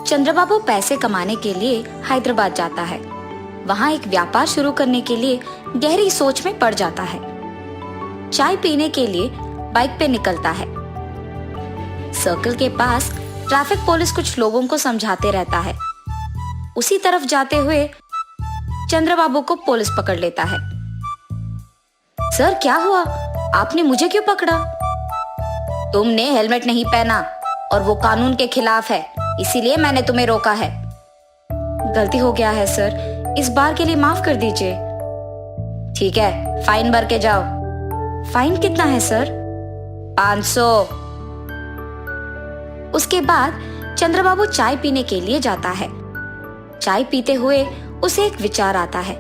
चंद्रबाबू पैसे कमाने के लिए हैदराबाद जाता है। वहाँ एक व्यापार शुरू करने के लिए गहरी सोच में पड़ जाता है। चाय पीने के लिए बाइक पे निकलता है। सर्कल के पास ट्रैफिक पुलिस कुछ लोगों को समझाते रहता है। उसी तरफ जाते हुए चंद्रबाबू को पुलिस पकड़ लेता है। सर क्या हुआ, आपने मुझे क्यों पकड़ा? तुमने हेलमेट नहीं पहना और वो कानून के खिलाफ है, इसीलिए मैंने तुम्हें रोका है। गलती हो गया है सर, इस बार के लिए माफ कर दीजिए। ठीक है, फाइन भर के जाओ। फाइन कितना है सर? 500। उसके बाद चंद्रबाबू चाय पीने के लिए जाता है। चाय पीते हुए उसे एक विचार आता है,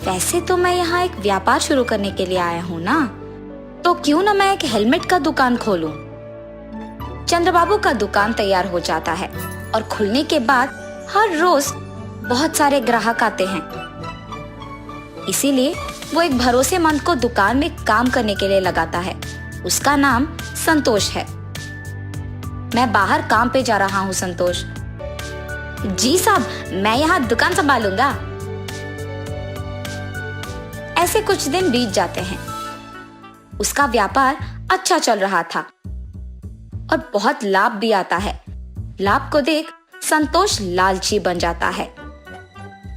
वैसे तो मैं यहाँ एक व्यापार शुरू करने के लिए आया हूँ ना, तो क्यों ना मैं एक हेलमेट का दुकान खोलूं। चंद्रबाबू का दुकान तैयार हो जाता है और खुलने के बाद हर रोज बहुत सारे ग्राहक आते हैं। इसीलिए वो एक भरोसेमंद को दुकान में काम करने के लिए लगाता है। उसका नाम संतोष है। मैं बाहर काम पे जा रहा हूँ संतोष। जी साहब, मैं यहाँ दुकान संभालूंगा। ऐसे कुछ दिन बीत जाते हैं। उसका व्यापार अच्छा चल रहा था और बहुत लाभ भी आता है। लाभ को देख संतोष लालची बन जाता है।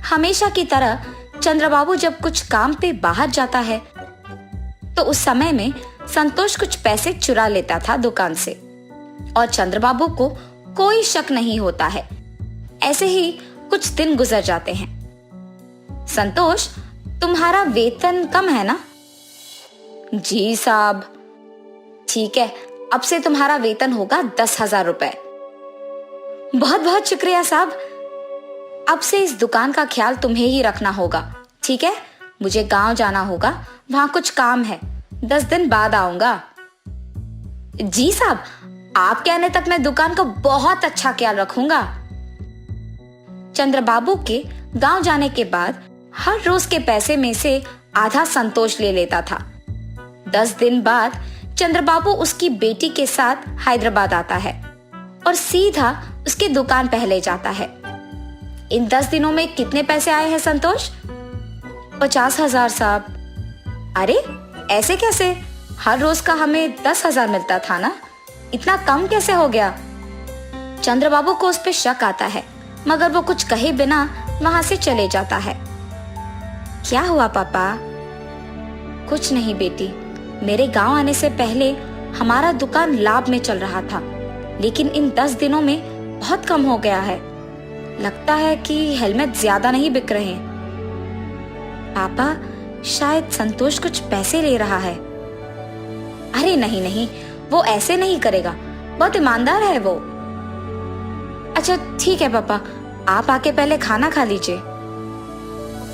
हमेशा की तरह चंद्रबाबू जब कुछ काम पे बाहर जाता है तो उस समय में संतोष कुछ पैसे चुरा लेता था दुकान से और चंद्रबाबू को कोई शक नहीं होता है। ऐसे ही कुछ दिन गुजर जाते हैं। संतोष, तुम्हारा वेतन कम है ना? जी साहब। ठीक है, अब से तुम्हारा वेतन होगा 10,000 रुपए। बहुत बहुत शुक्रिया साहब। अब से इस दुकान का ख्याल तुम्हें ही रखना होगा, ठीक है? मुझे गांव जाना होगा, वहां कुछ काम है। 10 दिन बाद आऊंगा। जी साहब, आप कहने तक मैं दुकान का बहुत अच्छा ख्याल रखूंगा। चंद्रबाबू के गांव जाने के बाद हर रोज के पैसे में से आधा संतोष ले लेता था। 10 दिन बाद चंद्रबाबू उसकी बेटी के साथ हैदराबाद आता है और सीधा उसकी दुकान पे ले जाता है। इन 10 दिनों में कितने पैसे आए हैं संतोष? 50,000 साहब। अरे ऐसे कैसे? हर रोज का हमें 10,000 मिलता था ना, इतना कम कैसे हो गया? चंद्रबाबू को उस पे शक आता है, मगर वो कुछ कहे बिना वहां से चले जाता है। क्या हुआ पापा? कुछ नहीं बेटी, मेरे गांव आने से पहले हमारा दुकान लाभ में चल रहा था, लेकिन इन 10 दिनों में बहुत कम हो गया है। लगता है कि हेलमेट ज्यादा नहीं बिक रहे। पापा, शायद संतोष कुछ पैसे ले रहा है। अरे नहीं नहीं, वो ऐसे नहीं करेगा, बहुत ईमानदार है वो। अच्छा ठीक है पापा, आप आके पहले खाना खा लीजिए।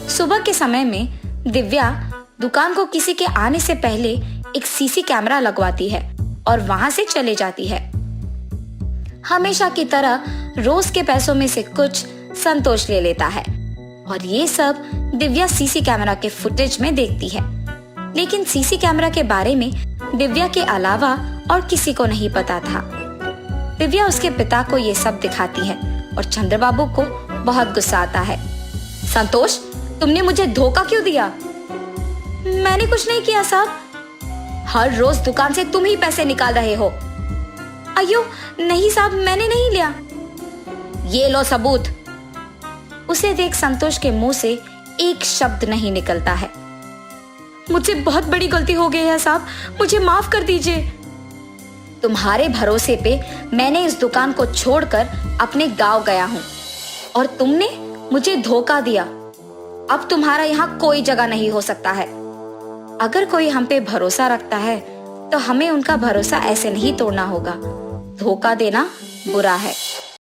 सुबह के समय में दिव्या दुकान को किसी के आने से पहले एक सीसी कैमरा लगवाती है और वहां से चले जाती है। हमेशा की तरह रोज के पैसों में से कुछ संतोष ले लेता है और ये सब दिव्या सीसी कैमरा के फुटेज में देखती है। लेकिन सीसी कैमरा के बारे में दिव्या के अलावा और किसी को नहीं पता था। दिव्या उसके पिता को ये सब दिखाती है और चंद्रबाबू को बहुत गुस्सा आता है। संतोष, तुमने मुझे धोखा क्यों दिया? मैंने कुछ नहीं किया साहब। हर रोज दुकान से तुम ही पैसे निकाल रहे हो। अयो नहीं साहब, मैंने नहीं लिया। ये लो सबूत। उसे देख संतोष के मुंह से एक शब्द नहीं निकलता है। मुझसे बहुत बड़ी गलती हो गई है साहब, मुझे माफ कर दीजिए। तुम्हारे भरोसे पे मैंने इस दुकान को छोड़कर अपने गांव गया हूं और तुमने मुझे धोखा दिया। अब तुम्हारा यहाँ कोई जगह नहीं हो सकता है। अगर कोई हम पे भरोसा रखता है तो हमें उनका भरोसा ऐसे नहीं तोड़ना होगा। धोखा देना बुरा है।